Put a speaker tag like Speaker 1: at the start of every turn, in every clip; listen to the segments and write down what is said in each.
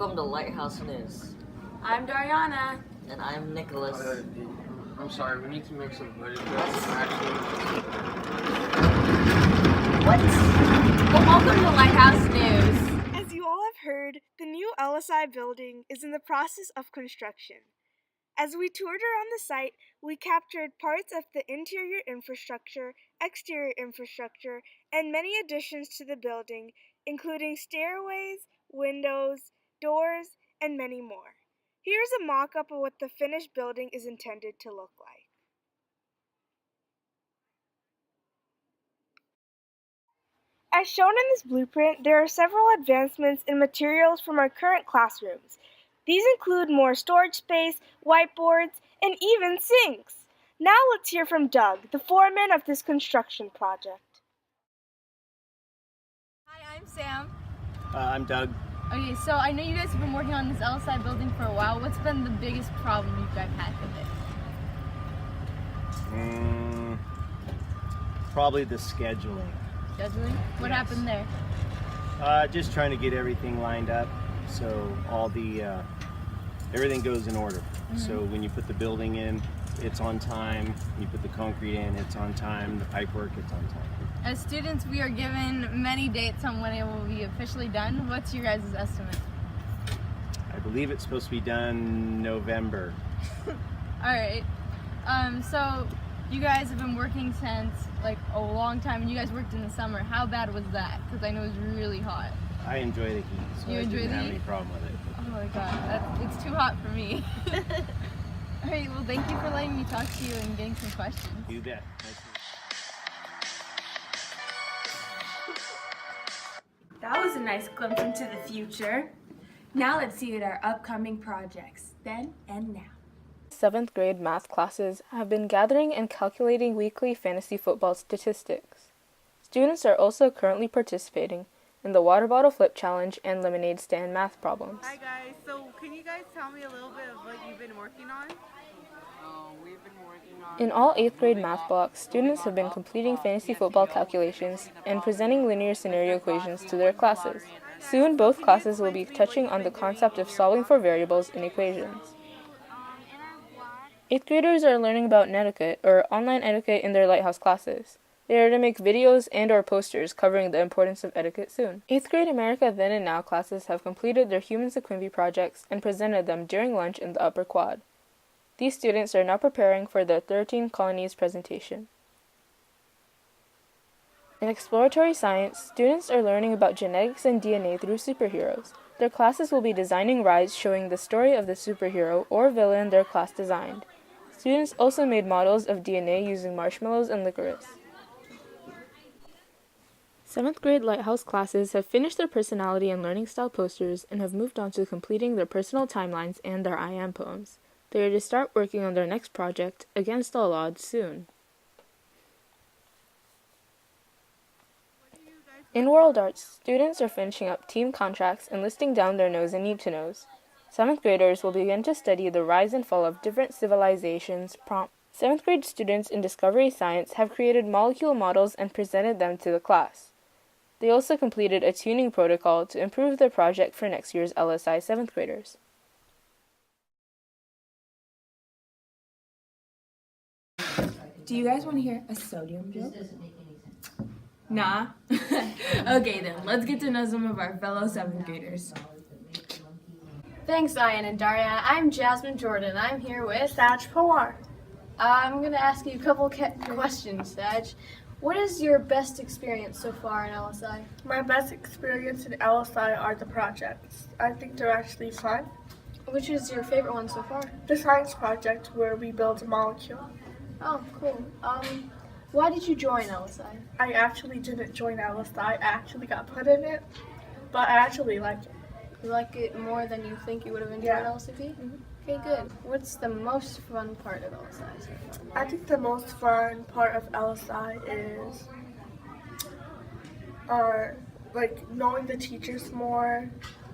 Speaker 1: Welcome to Lighthouse News.
Speaker 2: I'm Dariana.
Speaker 1: And I'm Nicholas.
Speaker 3: I'm sorry, we need to make some budget cuts. Actually,
Speaker 2: What? Well, welcome to Lighthouse News.
Speaker 4: As you all have heard, the new LSI building is in the process of construction. As we toured around the site, we captured parts of the interior infrastructure, exterior infrastructure, and many additions to the building, including stairways, windows, doors, and many more. Here's a mock-up of what the finished building is intended to look like. As shown in this blueprint, there are several advancements in materials from our current classrooms. These include more storage space, whiteboards, and even sinks. Now let's hear from Doug, the foreman of this construction project.
Speaker 2: Hi, I'm Sam.
Speaker 5: I'm Doug.
Speaker 2: Okay, so I know you guys have been working on this LSI building for a while. What's been the biggest problem you guys had with it?
Speaker 5: Probably the scheduling.
Speaker 2: Scheduling? What happened there?
Speaker 5: Just trying to get everything lined up so all the everything goes in order. So when you put the building in, it's on time. When you put the concrete in, it's on time. The pipework, it's on time.
Speaker 2: As students, we are given many dates on when it will be officially done. What's your guys' estimate?
Speaker 5: I believe it's supposed to be done November.
Speaker 2: All right. So you guys have been working since like a long time, and you guys worked in the summer. How bad was that? Because I know it was really hot.
Speaker 5: I enjoy the heat, so
Speaker 2: You
Speaker 5: I
Speaker 2: enjoy
Speaker 5: didn't
Speaker 2: the
Speaker 5: have
Speaker 2: heat?
Speaker 5: any problem with it.
Speaker 2: Oh my god, it's too hot for me. All right, well, thank you for letting me talk to you and getting some questions.
Speaker 5: You bet.
Speaker 6: That was a nice glimpse into the future. Now let's see at our upcoming projects, then and now.
Speaker 7: 7th grade math classes have been gathering and calculating weekly fantasy football statistics. Students are also currently participating in the water bottle flip challenge and lemonade stand math problems.
Speaker 8: Hi guys, so can you guys tell me a little bit of what you've been working on?
Speaker 3: we've been working on.
Speaker 7: In all 8th grade math blocks, students have been completing fantasy football calculations and presenting linear scenario equations to their classes. Soon, both classes will be touching on the concept of solving for variables in equations. 8th graders are learning about netiquette, or online etiquette, in their Lighthouse classes. They are to make videos and or posters covering the importance of etiquette soon. 8th grade America Then and Now classes have completed their Humans of Quimby projects and presented them during lunch in the upper quad. These students are now preparing for their 13 colonies presentation. In exploratory science, students are learning about genetics and DNA through superheroes. Their classes will be designing rides showing the story of the superhero or villain their class designed. Students also made models of DNA using marshmallows and licorice. 7th grade Lighthouse classes have finished their personality and learning style posters and have moved on to completing their personal timelines and their I Am poems. They are to start working on their next project, Against All Odds, soon. In World Arts, students are finishing up team contracts and listing down their knows and need to knows. 7th graders will begin to study the rise and fall of different civilizations. 7th grade students in Discovery Science have created molecule models and presented them to the class. They also completed a tuning protocol to improve their project for next year's LSI 7th graders.
Speaker 6: Do you guys want to hear a sodium joke? Nah? Okay then, let's get to know some of our fellow 7th graders.
Speaker 9: Thanks, Ian and Daria. I'm Jasmine Jordan. I'm here with
Speaker 4: Saj Pawar.
Speaker 9: I'm going to ask you a couple questions, Saj. What is your best experience so far in LSI?
Speaker 4: My best experience in LSI are the projects. I think they're actually fun.
Speaker 9: Which is your favorite one so far?
Speaker 4: The science project where we build a molecule.
Speaker 9: Oh, cool. Why did you join LSI?
Speaker 4: I actually didn't join LSI, I actually got put in it, but I actually like it.
Speaker 9: You like it more than you think you would have enjoyed
Speaker 4: Yeah.
Speaker 9: LCP? Okay, good. What's the most fun part of LSI so far?
Speaker 4: I think the most fun part of LSI is like knowing the teachers more,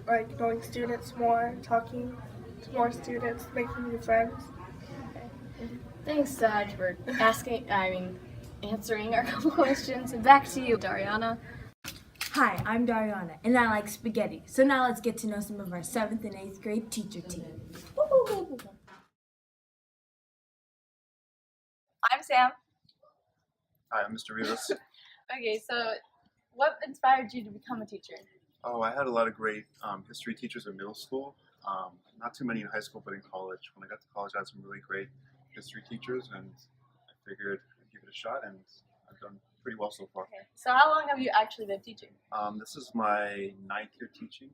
Speaker 4: like knowing students more, talking to more students, making new friends.
Speaker 9: Thanks, Saj, for answering our couple questions. And back to you, Dariana.
Speaker 6: Hi, I'm Dariana, and I like spaghetti. So now let's get to know some of our 7th and 8th grade teacher team.
Speaker 2: I'm Sam.
Speaker 10: Hi, I'm Mr. Rivas.
Speaker 2: Okay, so what inspired you to become a teacher?
Speaker 10: Oh, I had a lot of great history teachers in middle school. Not too many in high school, but in college. When I got to college, I had some really great history teachers, and I figured I'd give it a shot, and I've done pretty well so far.
Speaker 2: Okay. So how long have you actually been teaching?
Speaker 10: This is my 9th year teaching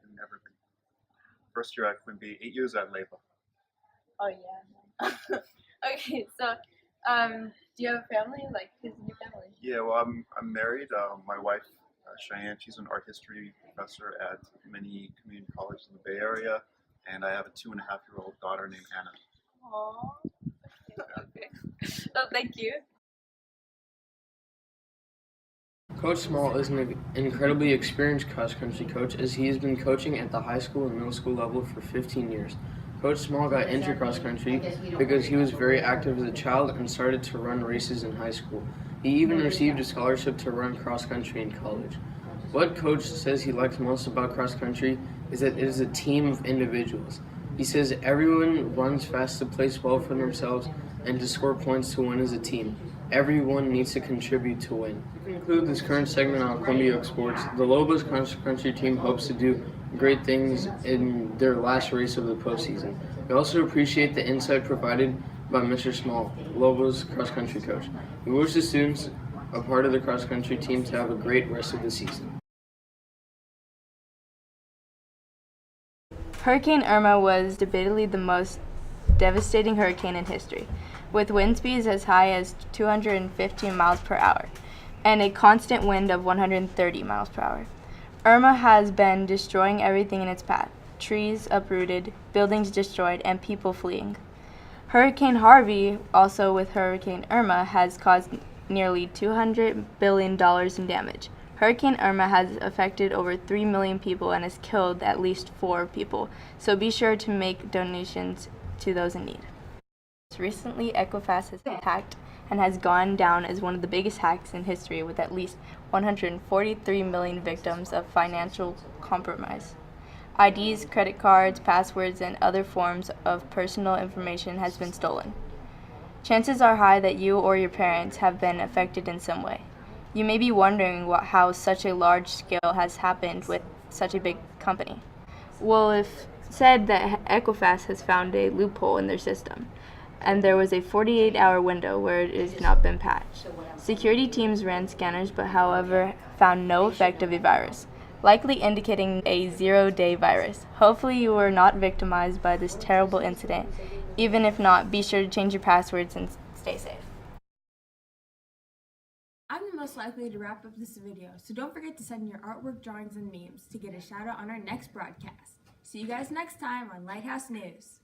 Speaker 10: in Evergreen. First year at Quimby, 8 years at Leyva.
Speaker 2: Oh yeah. Okay, so do you have a family? Like, who's in your family?
Speaker 10: Yeah, well, I'm married. My wife, Cheyenne, she's an art history professor at many community colleges in the Bay Area, and I have a 2.5-year-old daughter named Anna.
Speaker 2: Aww. Okay. So thank you.
Speaker 3: Coach Small is an incredibly experienced cross-country coach, as he has been coaching at the high school and middle school level for 15 years. Coach Small got into cross-country because he was very active as a child and started to run races in high school. He even received a scholarship to run cross-country in college. What Coach says he likes most about cross-country is that it is a team of individuals. He says everyone runs fast to place well for themselves and to score points to win as a team. Everyone needs to contribute to win. To conclude this current segment on Columbia Oak Sports, the Lobos cross-country team hopes to do great things in their last race of the postseason. We also appreciate the insight provided by Mr. Small, Lobos cross-country coach. We wish the students a part of the cross-country team to have a great rest of the season.
Speaker 7: Hurricane Irma was debatably the most devastating hurricane in history, with wind speeds as high as 215 miles per hour and a constant wind of 130 miles per hour. Irma has been destroying everything in its path: trees uprooted, buildings destroyed, and people fleeing. Hurricane Harvey, also with Hurricane Irma, has caused nearly $200 billion in damage. Hurricane Irma has affected over 3 million people and has killed at least 4 people, so be sure to make donations to those in need. Recently, Equifax has hacked and has gone down as one of the biggest hacks in history, with at least 143 million victims of financial compromise. IDs, credit cards, passwords, and other forms of personal information has been stolen. Chances are high that you or your parents have been affected in some way. You may be wondering how such a large scale has happened with such a big company. Well, if said that Equifax has found a loophole in their system, and there was a 48-hour window where it has not been patched. Security teams ran scanners, but however found no effect of a virus, likely indicating a 0-day virus. Hopefully you were not victimized by this terrible incident. Even if not, be sure to change your passwords and stay safe.
Speaker 6: I'm the most likely to wrap up this video, so don't forget to send your artwork, drawings, and memes to get a shout out on our next broadcast. See you guys next time on Lighthouse News.